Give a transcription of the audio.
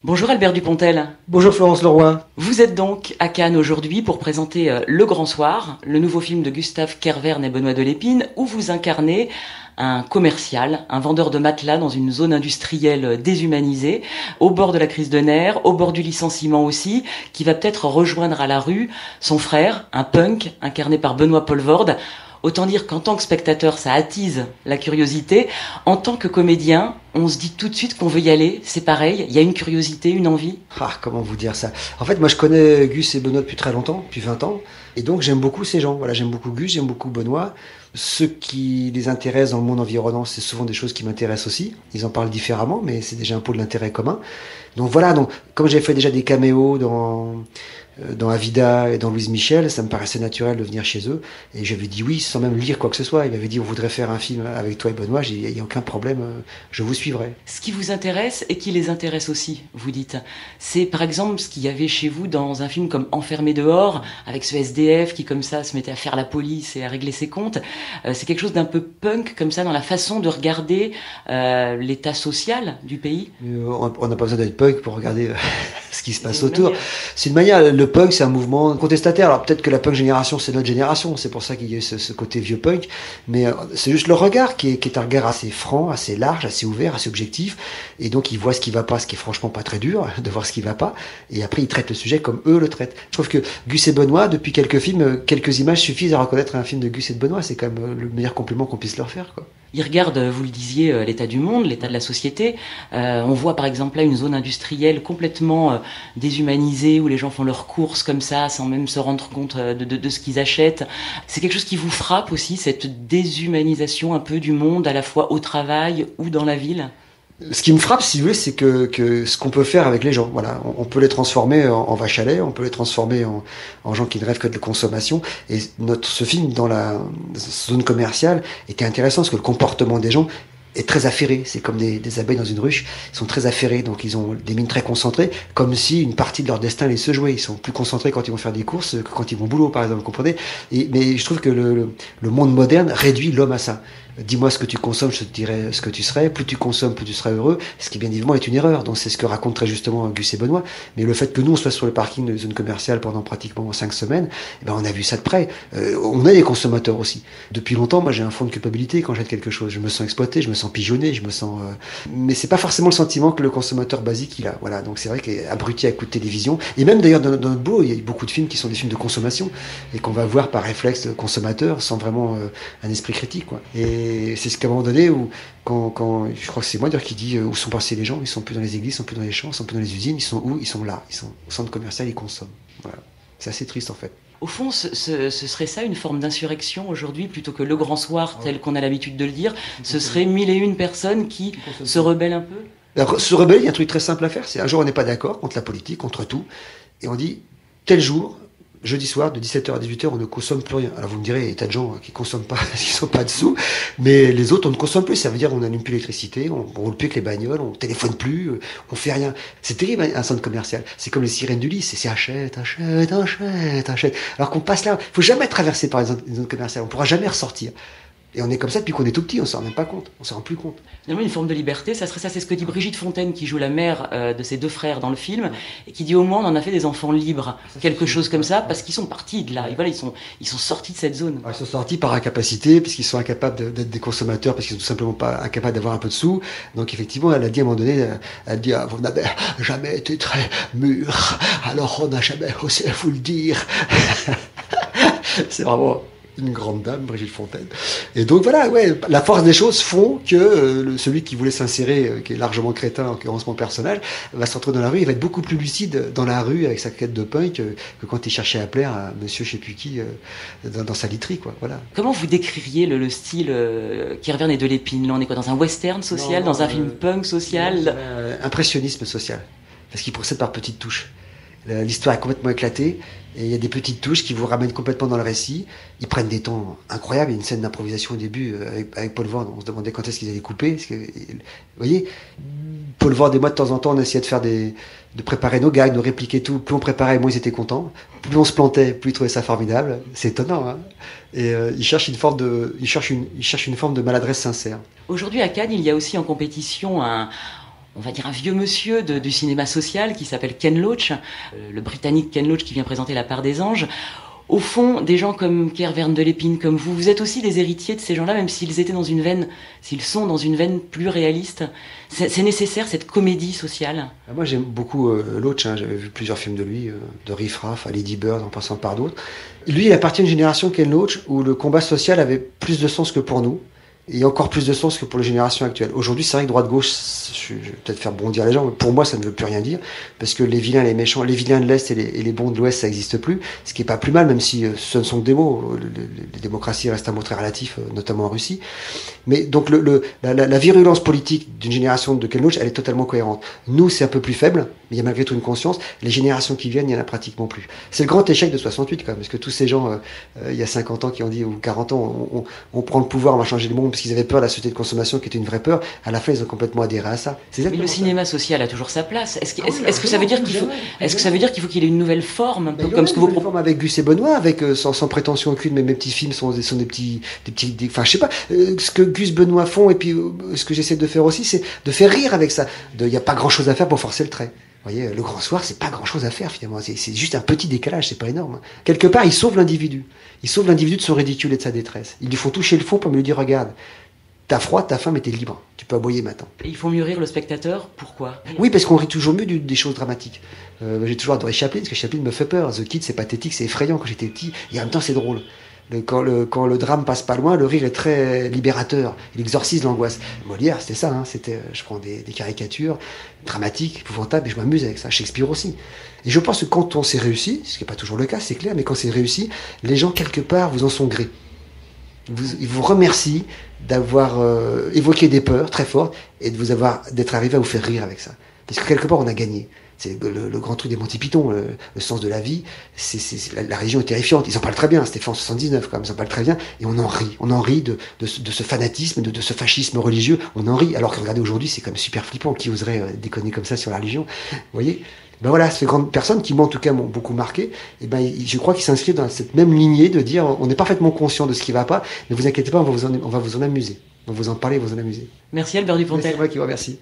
Bonjour Albert Dupontel. Bonjour Florence Leroy. Vous êtes donc à Cannes aujourd'hui pour présenter Le Grand Soir, le nouveau film de Gustave Kervern et Benoît Delépine, où vous incarnez un commercial, un vendeur de matelas dans une zone industrielle déshumanisée, au bord de la crise de nerfs, au bord du licenciement aussi, qui va peut-être rejoindre à la rue son frère, un punk, incarné par Benoît Poelvoorde. Autant dire qu'en tant que spectateur, ça attise la curiosité. En tant que comédien, on se dit tout de suite qu'on veut y aller. C'est pareil, il y a une curiosité, une envie. Comment vous dire ça? En fait, moi je connais Gus et Benoît depuis très longtemps, depuis 20 ans. Et donc j'aime beaucoup ces gens. Voilà, j'aime beaucoup Gus, j'aime beaucoup Benoît. Ce qui les intéresse dans le monde environnant, c'est souvent des choses qui m'intéressent aussi. Ils en parlent différemment, mais c'est déjà un pot de l'intérêt commun. Donc voilà, comme j'ai fait déjà des caméos dans Avida et dans Louise Michel, ça me paraissait naturel de venir chez eux. Et j'avais dit oui, sans même lire quoi que ce soit. Il m'avait dit on voudrait faire un film avec toi et Benoît. J'ai dit il n'y a aucun problème, je vous suivrai. Ce qui vous intéresse et qui les intéresse aussi, vous dites, c'est par exemple ce qu'il y avait chez vous dans un film comme Enfermé dehors, avec ce SDF qui comme ça se mettait à faire la police et à régler ses comptes. C'est quelque chose d'un peu punk comme ça dans la façon de regarder l'état social du pays. On n'a pas besoin d'être punk pour regarder ce qui se passe autour. C'est une manière. Le punk, c'est un mouvement contestataire. Alors peut-être que la punk génération, c'est notre génération. C'est pour ça qu'il y a eu ce côté vieux punk. Mais c'est juste le regard qui est un regard assez franc, assez large, assez ouvert, assez objectif. Et donc, ils voient ce qui va pas, ce qui est franchement pas très dur de voir ce qui va pas. Et après, ils traitent le sujet comme eux le traitent. Je trouve que Gus et Benoît, depuis quelques films, quelques images suffisent à reconnaître un film de Gus et de Benoît. C'est quand même le meilleur compliment qu'on puisse leur faire, quoi. Ils regardent, vous le disiez, l'état du monde, l'état de la société. On voit par exemple là une zone industrielle complètement déshumanisée où les gens font leurs courses comme ça sans même se rendre compte de ce qu'ils achètent. C'est quelque chose qui vous frappe aussi, cette déshumanisation un peu du monde, à la fois au travail ou dans la ville? Ce qui me frappe, si vous voulez, c'est que ce qu'on peut faire avec les gens, voilà, on peut les transformer en vaches à lait, on peut les transformer en gens qui ne rêvent que de consommation. Et ce film dans la zone commerciale était intéressant parce que le comportement des gens est très affairé. C'est comme des abeilles dans une ruche. Ils sont très affairés, donc ils ont des mines très concentrées, comme si une partie de leur destin allait se jouer. Ils sont plus concentrés quand ils vont faire des courses que quand ils vont au boulot, par exemple, vous comprenez? Mais je trouve que le monde moderne réduit l'homme à ça. Dis-moi ce que tu consommes, je te dirai ce que tu serais. Plus tu consommes, plus tu seras heureux. Ce qui, bien évidemment, est une erreur. Donc, c'est ce que racontent très justement Gus et Benoît. Mais le fait que nous, on soit sur le parking de zone commerciale pendant pratiquement 5 semaines, eh ben, on a vu ça de près. On est des consommateurs aussi. Depuis longtemps, moi, j'ai un fond de culpabilité quand j'achète quelque chose. Je me sens exploité, je me sens pigeonné, je me sens... Mais c'est pas forcément le sentiment que le consommateur basique, il a. Voilà. Donc, c'est vrai qu'abruti à coup de télévision. Et même, d'ailleurs, dans notre boulot, il y a beaucoup de films qui sont des films de consommation et qu'on va voir par réflexe consommateur sans vraiment un esprit critique, quoi. Et c'est ce qu'à un moment donné où quand je crois que c'est moi d'ailleurs qui dit où sont passés les gens, ils sont plus dans les églises, ils sont plus dans les champs, ils sont plus dans les usines, ils sont où? Ils sont là, ils sont au centre commercial, ils consomment. Voilà. C'est assez triste en fait. Au fond, ce serait ça une forme d'insurrection aujourd'hui, plutôt que Le Grand Soir tel qu'on a l'habitude de le dire. Ce serait 1001 personnes qui se rebellent un peu. Alors, se rebeller, il y a un truc très simple à faire, c'est un jour on n'est pas d'accord contre la politique, contre tout, et on dit tel jour, jeudi soir, de 17h à 18h, on ne consomme plus rien. Alors vous me direz, il y a tas de gens qui consomment pas, qui sont pas dessous, mais les autres, on ne consomme plus. Ça veut dire on n'allume plus l'électricité, on roule plus avec les bagnoles, on téléphone plus, on fait rien. C'est terrible, un centre commercial. C'est comme les sirènes du lit, c'est achète, achète, achète, achète. Alors qu'on passe là, faut jamais traverser par une zone commerciale, on pourra jamais ressortir. Et on est comme ça depuis qu'on est tout petit, on s'en rend même pas compte, on s'en rend plus compte. Finalement, une forme de liberté, ça serait ça, c'est ce que dit Brigitte Fontaine, qui joue la mère de ses deux frères dans le film, et qui dit au moins on en a fait des enfants libres, quelque chose comme ça, parce qu'ils sont partis de là, et voilà, ils sont sortis de cette zone. Ils sont sortis par incapacité, puisqu'ils sont incapables d'être des consommateurs, parce qu'ils sont tout simplement pas incapables d'avoir un peu de sous. Donc effectivement, elle a dit à un moment donné, elle dit vous n'avez jamais été très mûr, alors on n'a jamais osé vous le dire. C'est vraiment une grande dame, Brigitte Fontaine. Et donc voilà, ouais, la force des choses font que celui qui voulait s'insérer, qui est largement crétin, en l'occurrence mon personnage, va se retrouver dans la rue, il va être beaucoup plus lucide dans la rue avec sa quête de punk que quand il cherchait à plaire à monsieur je sais plus qui dans sa literie, quoi. Voilà. Comment vous décririez le style Kervern et Delépine? Là, on est quoi, dans un western social, dans un film punk social? Impressionnisme social, parce qu'il procède par petites touches. L'histoire est complètement éclatée et il y a des petites touches qui vous ramènent complètement dans le récit. Ils prennent des temps incroyables. Il y a une scène d'improvisation au début avec Poelvoorde. On se demandait quand est-ce qu'ils allaient couper. Vous voyez, Poelvoorde et moi de temps en temps on essayait de préparer nos gags, de répliquer tout. Plus on préparait, moins ils étaient contents. Plus on se plantait, plus ils trouvaient ça formidable. C'est étonnant, hein. Et ils cherchent une forme de maladresse sincère. Aujourd'hui à Cannes, il y a aussi en compétition on va dire un vieux monsieur du cinéma social qui s'appelle Ken Loach, le Britannique Ken Loach qui vient présenter La Part des anges. Au fond, des gens comme Kervern de Lépine, comme vous êtes aussi des héritiers de ces gens-là, même s'ils sont dans une veine plus réaliste. C'est nécessaire, cette comédie sociale. Moi, j'aime beaucoup Loach, hein. J'avais vu plusieurs films de lui, de Riff Raff à Lady Bird, en passant par d'autres. Lui, il appartient à une génération, Ken Loach, où le combat social avait plus de sens que pour nous. Et encore plus de sens que pour les générations actuelles. Aujourd'hui, c'est vrai que droite-gauche, je vais peut-être faire bondir les gens, mais pour moi, ça ne veut plus rien dire, parce que les vilains, les méchants, les vilains de l'Est et les bons de l'Ouest, ça n'existe plus, ce qui est pas plus mal, même si ce ne sont que des mots. Les démocraties restent un mot très relatif, notamment en Russie. Mais donc, la virulence politique d'une génération de Ken Loach, elle est totalement cohérente. Nous, c'est un peu plus faible, mais il y a malgré tout une conscience. Les générations qui viennent, il n'y en a pratiquement plus. C'est le grand échec de 68, quand même, parce que tous ces gens, il y a 50 ans qui ont dit, ou 40 ans, on prend le pouvoir, on va changer le monde, parce qu'ils avaient peur de la société de consommation qui était une vraie peur. À la fin, ils ont complètement adhéré à ça. Mais le cinéma social a toujours sa place. Est-ce que ça veut dire qu'il faut qu'il ait une nouvelle forme, comme ce que vous proposez avec Gus et Benoît, avec sans prétention aucune, mais mes petits films sont des petits, enfin je sais pas, ce que Gus Benoît font et puis ce que j'essaie de faire aussi, c'est de faire rire avec ça. Il y a pas grand chose à faire pour forcer le trait. Vous voyez, le grand soir, c'est pas grand chose à faire finalement. C'est juste un petit décalage, c'est pas énorme. Quelque part, il sauve l'individu. Il sauve l'individu de son ridicule et de sa détresse. Ils lui font toucher le fond pour lui dire, regarde, t'as froid, t'as faim, mais t'es libre. Tu peux aboyer maintenant. Et il faut mieux rire le spectateur. Pourquoi? Oui, parce qu'on rit toujours mieux des choses dramatiques. J'ai toujours adoré Chaplin, parce que Chaplin me fait peur. The Kid, c'est pathétique, c'est effrayant quand j'étais petit, et en même temps, c'est drôle. Quand le drame passe pas loin, le rire est très libérateur. Il exorcise l'angoisse. Molière, c'était ça, hein. Je prends des caricatures dramatiques, épouvantables, et je m'amuse avec ça. Shakespeare aussi. Et je pense que quand on s'est réussi, ce qui n'est pas toujours le cas, c'est clair, mais quand c'est réussi, les gens, quelque part, vous en sont gré. Ils vous remercient d'avoir évoqué des peurs très fortes et d'être arrivé à vous faire rire avec ça. Parce que quelque part, on a gagné. C'est le grand truc des Monty Python, le sens de la vie. La religion est terrifiante. Ils en parlent très bien. C'était fait en 79, quand même. Ils en parlent très bien. Et on en rit. On en rit de ce fanatisme, de ce fascisme religieux. On en rit. Alors que regardez aujourd'hui, c'est quand même super flippant. Qui oserait déconner comme ça sur la religion? Vous voyez? Ben voilà, ces grandes personnes qui, moi, en tout cas, m'ont beaucoup marqué, et ben, je crois qu'ils s'inscrivent dans cette même lignée de dire, on est parfaitement conscient de ce qui va pas, ne vous inquiétez pas, on va vous en amuser. On va vous en parler, vous en amuser. Merci Albert Dupontel. C'est moi qui vous remercie.